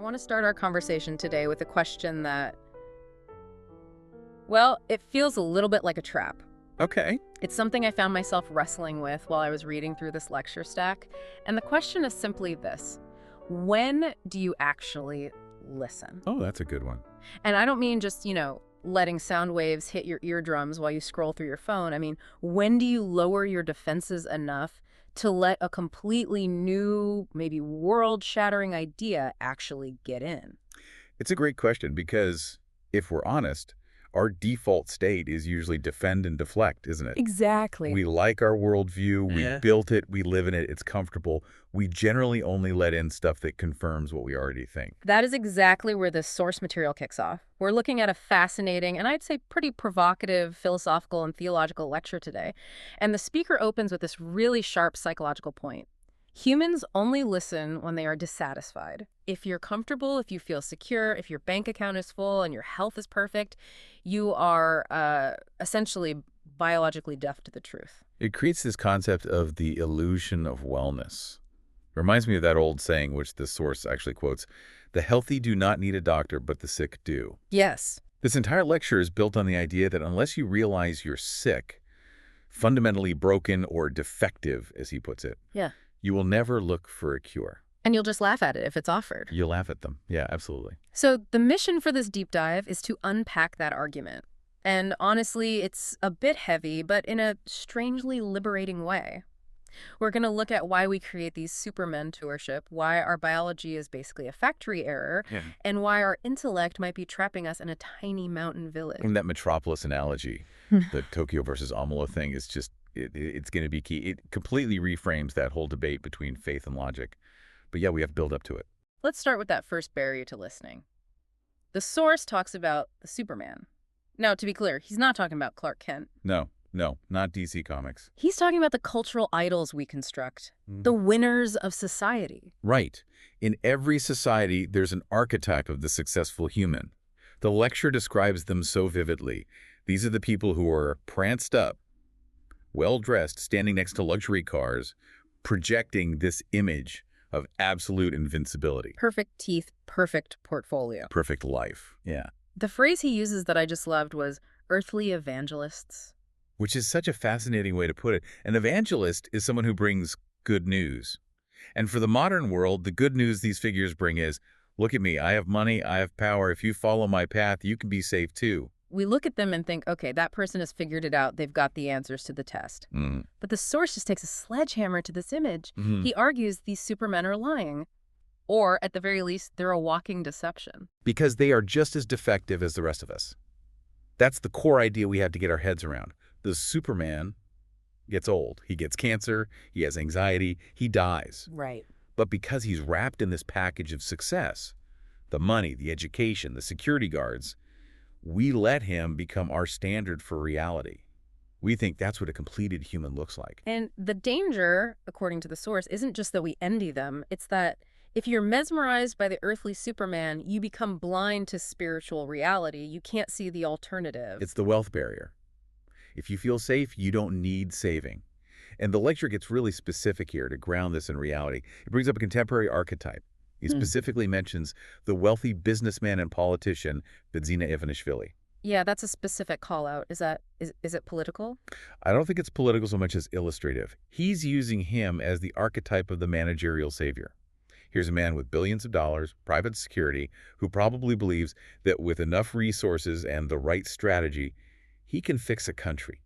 I want to start our conversation today with a question that, well, it feels a little bit like a trap. Okay. It's something I found myself wrestling with while I was reading through this lecture stack. And the question is simply this: when do you actually listen? Oh, that's a good one. And I don't mean just, letting sound waves hit your eardrums while you scroll through your phone. I mean, when do you lower your defenses enough to let a completely new, maybe world-shattering idea actually get in? It's a great question because if we're honest, our default state is usually defend and deflect, isn't it? Exactly. We like our worldview, we Yeah. built it, we live in it, it's comfortable. We generally only let in stuff that confirms what we already think. That is exactly where the source material kicks off. We're looking at a fascinating, and I'd say pretty provocative philosophical and theological lecture today. And the speaker opens with this really sharp psychological point. Humans only listen when they are dissatisfied. If you're comfortable, if you feel secure, if your bank account is full and your health is perfect, you are essentially biologically deaf to the truth. It creates this concept of the illusion of wellness. Reminds me of that old saying, which the source actually quotes, "The healthy do not need a doctor, but the sick do." Yes. This entire lecture is built on the idea that unless you realize you're sick, fundamentally broken or defective, as he puts it, Yeah. you will never look for a cure. And you'll just laugh at it if it's offered. You'll laugh at them. Yeah, absolutely. So the mission for this deep dive is to unpack that argument. And honestly, it's a bit heavy, but in a strangely liberating way. We're going to look at why we create these supermen to worship, why our biology is basically a factory error, Yeah. and why our intellect might be trapping us in a tiny mountain village. And that metropolis analogy, the Tokyo versus Amalo thing is just, it's going to be key. It completely reframes that whole debate between faith and logic. But yeah, we have to build up to it. Let's start with that first barrier to listening. The source talks about the Superman. Now, to be clear, he's not talking about Clark Kent. No, not DC Comics. He's talking about the cultural idols we construct, the winners of society. Right. In every society, there's an archetype of the successful human. The lecture describes them so vividly. These are the people who are pranced up, well-dressed, standing next to luxury cars, projecting this image of absolute invincibility. Perfect teeth, perfect portfolio. Perfect life. Yeah. The phrase he uses that I just loved was earthly evangelists. Which is such a fascinating way to put it. An evangelist is someone who brings good news. And for the modern world, the good news these figures bring is, look at me, I have money, I have power. If you follow my path, you can be safe too. We look at them and think, okay, that person has figured it out. They've got the answers to the test. But the source just takes a sledgehammer to this image. He argues these supermen are lying. Or, at the very least, they're a walking deception. Because they are just as defective as the rest of us. That's the core idea we have to get our heads around. The Superman gets old. He gets cancer. He has anxiety. He dies. Right. But because he's wrapped in this package of success, the money, the education, the security guards, we let him become our standard for reality. We think that's what a completed human looks like. And the danger, according to the source, isn't just that we envy them. It's that if you're mesmerized by the earthly Superman, you become blind to spiritual reality. You can't see the alternative. It's the wealth barrier. If you feel safe, you don't need saving. And the lecture gets really specific here to ground this in reality. It brings up a contemporary archetype. He specifically mentions the wealthy businessman and politician, Bidzina Ivanishvili. Yeah, that's a specific call out. Is it political? I don't think it's political so much as illustrative. He's using him as the archetype of the managerial savior. Here's a man with billions of dollars, private security, who probably believes that with enough resources and the right strategy, he can fix a country.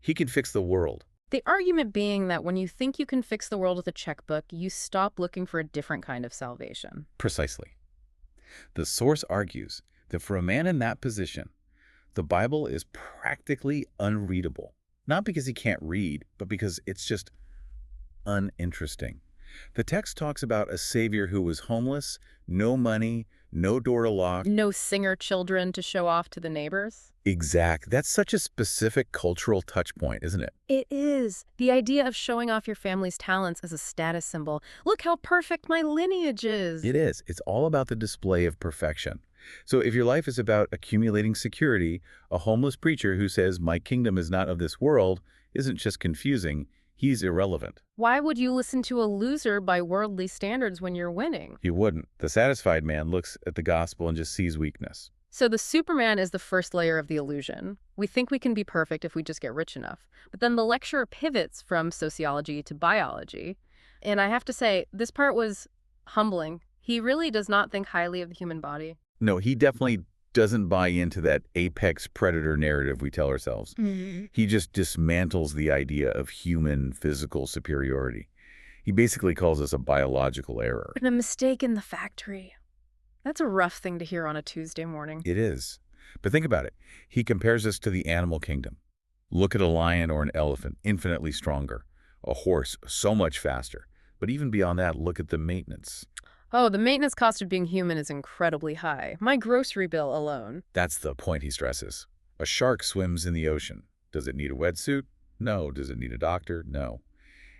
He can fix the world. The argument being that when you think you can fix the world with a checkbook, you stop looking for a different kind of salvation. Precisely. The source argues that for a man in that position, the Bible is practically unreadable. Not because he can't read, but because it's just uninteresting. The text talks about a savior who was homeless, no money, no door to lock. No singer children to show off to the neighbors? Exact. That's such a specific cultural touch point, isn't it? It is. The idea of showing off your family's talents as a status symbol. Look how perfect my lineage is. It is. It's all about the display of perfection. So if your life is about accumulating security, a homeless preacher who says, "My kingdom is not of this world," isn't just confusing. He's irrelevant. Why would you listen to a loser by worldly standards when you're winning? You wouldn't. The satisfied man looks at the gospel and just sees weakness. So the Superman is the first layer of the illusion. We think we can be perfect if we just get rich enough. But then the lecturer pivots from sociology to biology. And I have to say, this part was humbling. He really does not think highly of the human body. No, he definitely doesn't buy into that apex predator narrative we tell ourselves. He just dismantles the idea of human physical superiority. He basically calls us a biological error. A mistake in the factory. That's a rough thing to hear on a Tuesday morning. It is. But think about it. He compares us to the animal kingdom. Look at a lion or an elephant, infinitely stronger. A horse, so much faster. But even beyond that, look at the maintenance. Oh, the maintenance cost of being human is incredibly high. My grocery bill alone. That's the point he stresses. A shark swims in the ocean. Does it need a wetsuit? No. Does it need a doctor? No.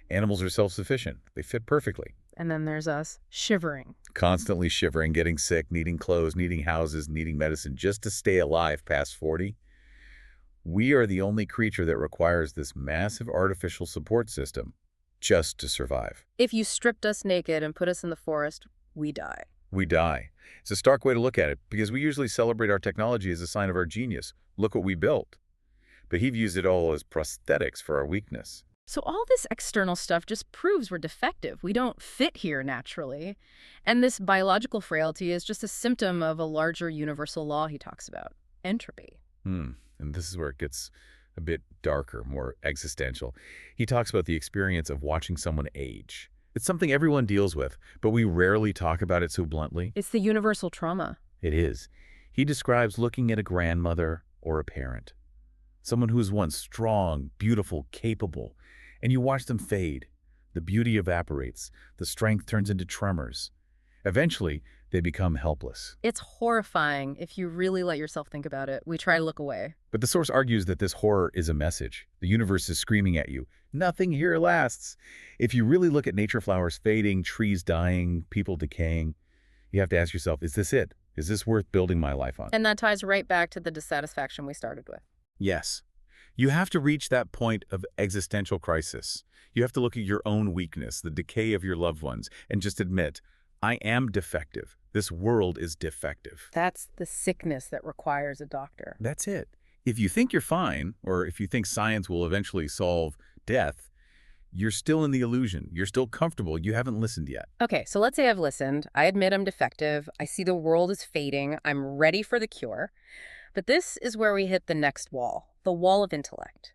Animals are self-sufficient. They fit perfectly. And then there's us, shivering. Constantly shivering, getting sick, needing clothes, needing houses, needing medicine just to stay alive past 40. We are the only creature that requires this massive artificial support system just to survive. If you stripped us naked and put us in the forest, we die. We die. It's a stark way to look at it because we usually celebrate our technology as a sign of our genius. Look what we built. But he views it all as prosthetics for our weakness. So all this external stuff just proves we're defective. We don't fit here naturally. And this biological frailty is just a symptom of a larger universal law he talks about, entropy. And this is where it gets a bit darker, more existential. He talks about the experience of watching someone age. It's something everyone deals with, but we rarely talk about it so bluntly. It's the universal trauma. It is. He describes looking at a grandmother or a parent, someone who was once strong, beautiful, capable, and you watch them fade. The beauty evaporates. The strength turns into tremors. Eventually, they become helpless. It's horrifying if you really let yourself think about it. We try to look away. But the source argues that this horror is a message. The universe is screaming at you. Nothing here lasts. If you really look at nature, flowers fading, trees dying, people decaying, you have to ask yourself, is this it? Is this worth building my life on? And that ties right back to the dissatisfaction we started with. Yes. You have to reach that point of existential crisis. You have to look at your own weakness, the decay of your loved ones, and just admit, I am defective. This world is defective. That's the sickness that requires a doctor. That's it. If you think you're fine, or if you think science will eventually solve death, you're still in the illusion. You're still comfortable. You haven't listened yet. Okay, so let's say I've listened. I admit I'm defective. I see the world is fading. I'm ready for the cure. But this is where we hit the next wall, the wall of intellect.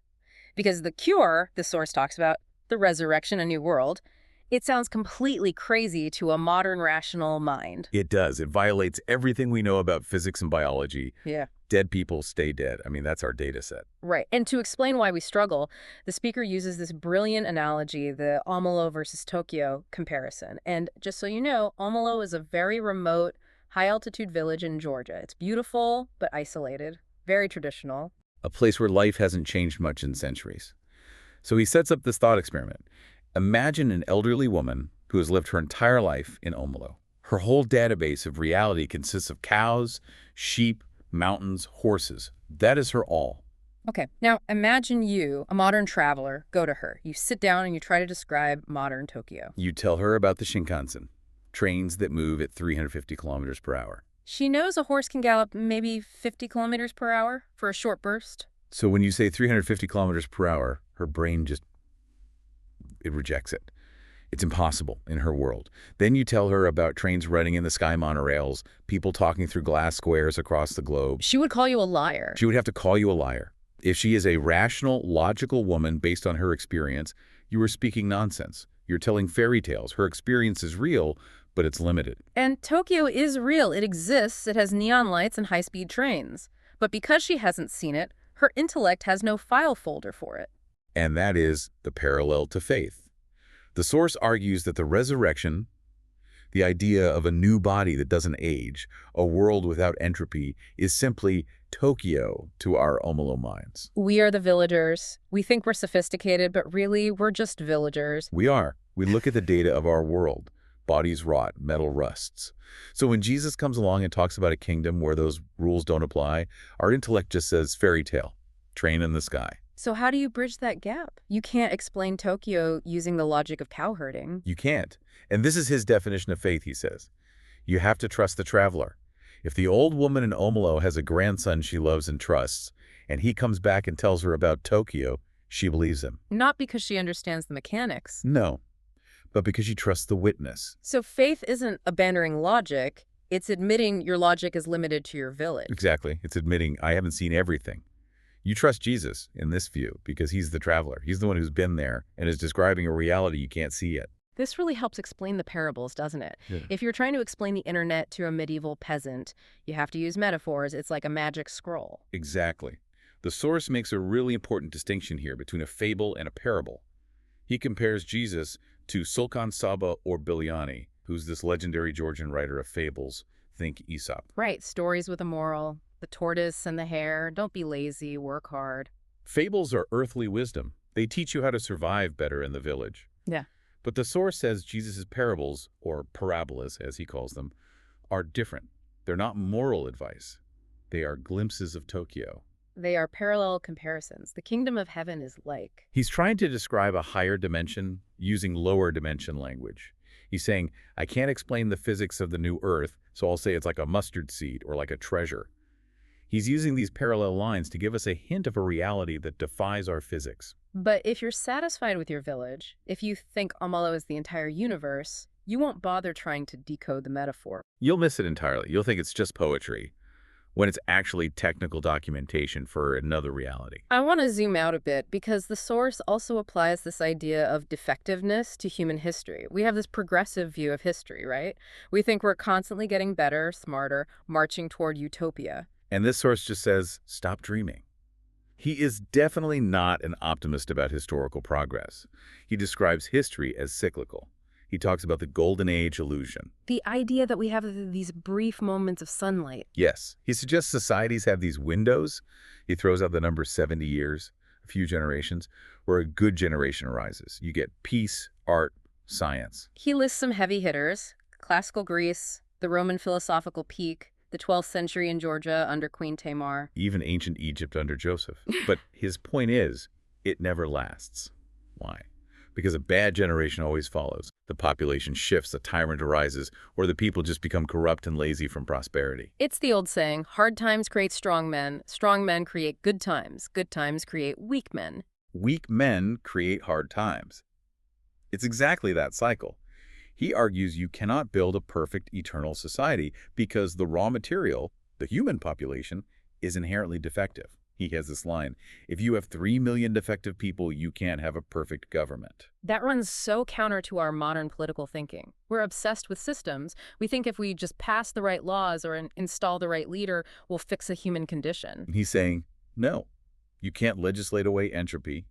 Because the cure, the source talks about, the resurrection, a new world, it sounds completely crazy to a modern rational mind. It does. It violates everything we know about physics and biology. Yeah. Dead people stay dead. I mean, that's our data set. Right. And to explain why we struggle, the speaker uses this brilliant analogy, the Omelo versus Tokyo comparison. And just so you know, Omelo is a very remote, high-altitude village in Georgia. It's beautiful, but isolated, very traditional. A place where life hasn't changed much in centuries. So he sets up this thought experiment. Imagine an elderly woman who has lived her entire life in Omelo. Her whole database of reality consists of cows, sheep, mountains, horses. That is her all. Okay, now imagine you, a modern traveler, go to her. You sit down and you try to describe modern Tokyo. You tell her about the Shinkansen, trains that move at 350 kilometers per hour. She knows a horse can gallop maybe 50 kilometers per hour for a short burst. So when you say 350 kilometers per hour, her brain it rejects it. It's impossible in her world. Then you tell her about trains running in the sky monorails, people talking through glass squares across the globe. She would call you a liar. She would have to call you a liar. If she is a rational, logical woman based on her experience, you are speaking nonsense. You're telling fairy tales. Her experience is real, but it's limited. And Tokyo is real. It exists. It has neon lights and high-speed trains. But because she hasn't seen it, her intellect has no file folder for it. And that is the parallel to faith. The source argues that the resurrection, the idea of a new body that doesn't age, a world without entropy, is simply Tokyo to our Omelo minds. We are the villagers. We think we're sophisticated, but really we're just villagers. We are. We look at the data of our world. Bodies rot, metal rusts. So when Jesus comes along and talks about a kingdom where those rules don't apply, our intellect just says fairy tale. train in the sky. So how do you bridge that gap? You can't explain Tokyo using the logic of cow herding. You can't. And this is his definition of faith, he says. You have to trust the traveler. If the old woman in Omelo has a grandson she loves and trusts, and he comes back and tells her about Tokyo, she believes him. Not because she understands the mechanics. No, but because she trusts the witness. So faith isn't abandoning logic, it's admitting your logic is limited to your village. Exactly. It's admitting, I haven't seen everything. You trust Jesus in this view because he's the traveler. He's the one who's been there and is describing a reality you can't see yet. This really helps explain the parables, doesn't it? Yeah. If you're trying to explain the internet to a medieval peasant, you have to use metaphors. It's like a magic scroll. Exactly. The source makes a really important distinction here between a fable and a parable. He compares Jesus to Sultan Saba or Bilyani, who's this legendary Georgian writer of fables. Think Aesop. Right, stories with a moral. The tortoise and the hare. Don't be lazy, work hard. Fables are earthly wisdom. They teach you how to survive better in the village. Yeah. But the source says Jesus' parables, or parabolas as he calls them, are different. They're not moral advice. They are glimpses of Tokyo. They are parallel comparisons. The kingdom of heaven is like. He's trying to describe a higher dimension using lower dimension language. He's saying, I can't explain the physics of the new earth, so I'll say it's like a mustard seed or like a treasure. He's using these parallel lines to give us a hint of a reality that defies our physics. But if you're satisfied with your village, if you think Omelo is the entire universe, you won't bother trying to decode the metaphor. You'll miss it entirely. You'll think it's just poetry, when it's actually technical documentation for another reality. I want to zoom out a bit because the source also applies this idea of defectiveness to human history. We have this progressive view of history, right? We think we're constantly getting better, smarter, marching toward utopia. And this source just says, stop dreaming. He is definitely not an optimist about historical progress. He describes history as cyclical. He talks about the golden age illusion. The idea that we have these brief moments of sunlight. Yes, he suggests societies have these windows. He throws out the number 70 years, a few generations, where a good generation arises. You get peace, art, science. He lists some heavy hitters: classical Greece, the Roman philosophical peak, the 12th century in Georgia under Queen Tamar. Even ancient Egypt under Joseph. But his point is, it never lasts. Why? Because a bad generation always follows. The population shifts, a tyrant arises, or the people just become corrupt and lazy from prosperity. It's the old saying, hard times create strong men create good times create weak men. Weak men create hard times. It's exactly that cycle. He argues you cannot build a perfect eternal society because the raw material, the human population, is inherently defective. He has this line, if you have 3 million defective people, you can't have a perfect government. That runs so counter to our modern political thinking. We're obsessed with systems. We think if we just pass the right laws or install the right leader, we'll fix a human condition. He's saying, no, you can't legislate away entropy.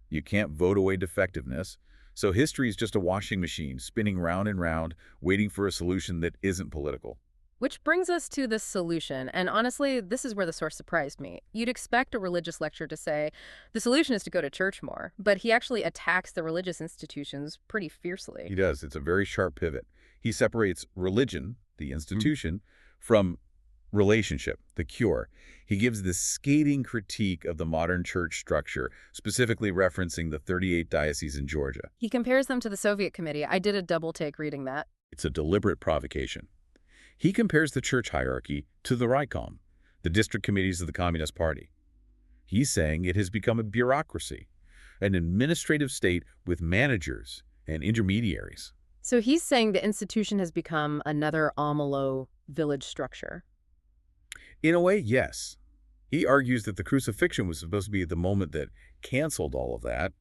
You can't vote away defectiveness. So history is just a washing machine, spinning round and round, waiting for a solution that isn't political. Which brings us to the solution, and honestly, this is where the source surprised me. You'd expect a religious lecture to say, the solution is to go to church more, but he actually attacks the religious institutions pretty fiercely. He does. It's a very sharp pivot. He separates religion, the institution, from relationship, the cure. He gives this scathing critique of the modern church structure, specifically referencing the 38 dioceses in Georgia. He compares them to the Soviet Committee. I did a double take reading that. It's a deliberate provocation. He compares the church hierarchy to the Raikom, the district committees of the Communist Party. He's saying it has become a bureaucracy, an administrative state with managers and intermediaries. So he's saying the institution has become another Omelo village structure. In a way, yes. He argues that the crucifixion was supposed to be the moment that canceled all of that.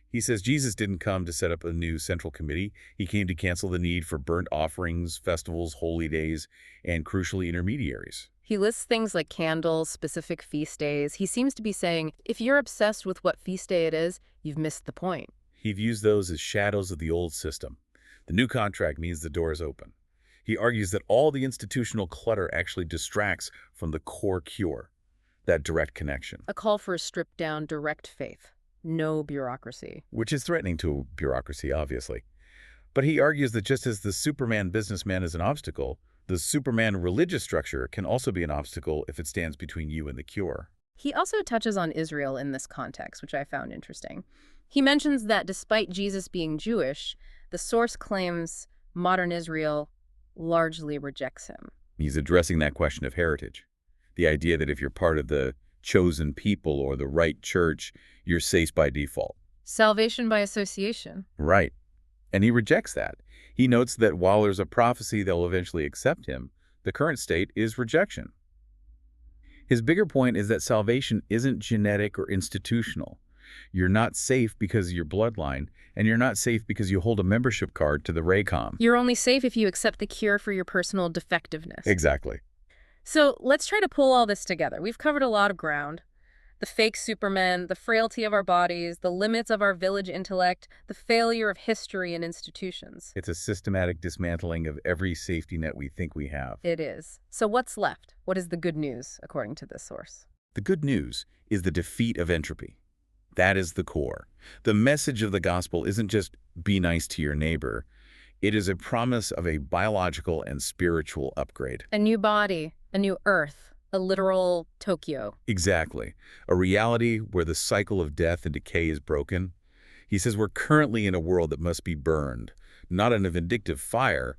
He says Jesus didn't come to set up a new central committee. He came to cancel the need for burnt offerings, festivals, holy days, and crucially intermediaries. He lists things like candles, specific feast days. He seems to be saying, if you're obsessed with what feast day it is, you've missed the point. He views those as shadows of the old system. The new contract means the door is open. He argues that all the institutional clutter actually distracts from the core cure, that direct connection. A call for a stripped-down direct faith. No bureaucracy. Which is threatening to bureaucracy, obviously. But he argues that just as the Superman businessman is an obstacle, the Superman religious structure can also be an obstacle if it stands between you and the cure. He also touches on Israel in this context, which I found interesting. He mentions that despite Jesus being Jewish, the source claims modern Israel largely rejects him. He's addressing that question of heritage. The idea that if you're part of the chosen people or the right church, you're safe by default. Salvation by association. Right. And he rejects that. He notes that while there's a prophecy they'll eventually accept him, the current state is rejection. His bigger point is that salvation isn't genetic or institutional. You're not safe because of your bloodline, and you're not safe because you hold a membership card to the Raycom. You're only safe if you accept the cure for your personal defectiveness. Exactly. So let's try to pull all this together. We've covered a lot of ground. The fake supermen, the frailty of our bodies, the limits of our village intellect, the failure of history and institutions. It's a systematic dismantling of every safety net we think we have. It is. So what's left? What is the good news, according to this source? The good news is the defeat of entropy. That is the core. The message of the gospel isn't just be nice to your neighbor. It is a promise of a biological and spiritual upgrade. A new body, a new earth, a literal Tokyo. Exactly. A reality where the cycle of death and decay is broken. He says we're currently in a world that must be burned, not in a vindictive fire,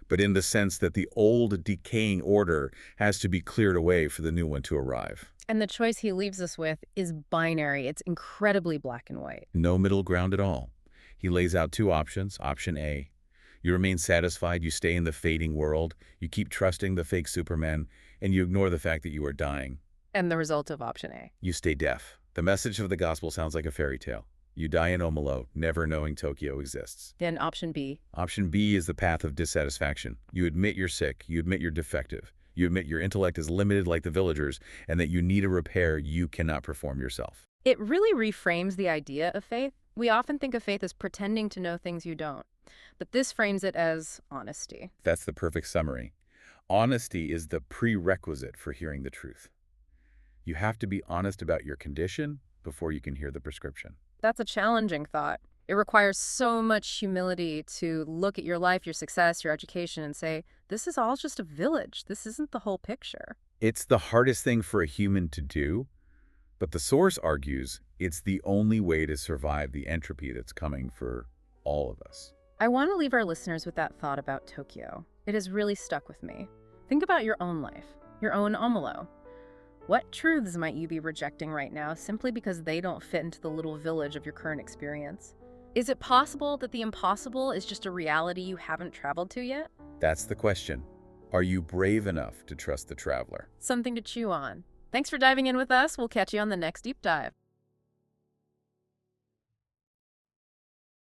but in the sense that the old decaying order has to be cleared away for the new one to arrive. And the choice he leaves us with is binary. It's incredibly black and white. No middle ground at all. He lays out two options. Option A, you remain satisfied, you stay in the fading world, you keep trusting the fake Superman, and you ignore the fact that you are dying. And the result of option A. You stay deaf. The message of the gospel sounds like a fairy tale. You die in Omalo, never knowing Tokyo exists. Then option B. Option B is the path of dissatisfaction. You admit you're sick, you admit you're defective, you admit your intellect is limited like the villagers, and that you need a repair you cannot perform yourself. It really reframes the idea of faith. We often think of faith as pretending to know things you don't. But this frames it as honesty. That's the perfect summary. Honesty is the prerequisite for hearing the truth. You have to be honest about your condition before you can hear the prescription. That's a challenging thought. It requires so much humility to look at your life, your success, your education, and say, this is all just a village. This isn't the whole picture. It's the hardest thing for a human to do, but the source argues it's the only way to survive the entropy that's coming for all of us. I want to leave our listeners with that thought about Tokyo. It has really stuck with me. Think about your own life, your own Omalo. What truths might you be rejecting right now simply because they don't fit into the little village of your current experience? Is it possible that the impossible is just a reality you haven't traveled to yet? That's the question. Are you brave enough to trust the traveler? Something to chew on. Thanks for diving in with us. We'll catch you on the next deep dive.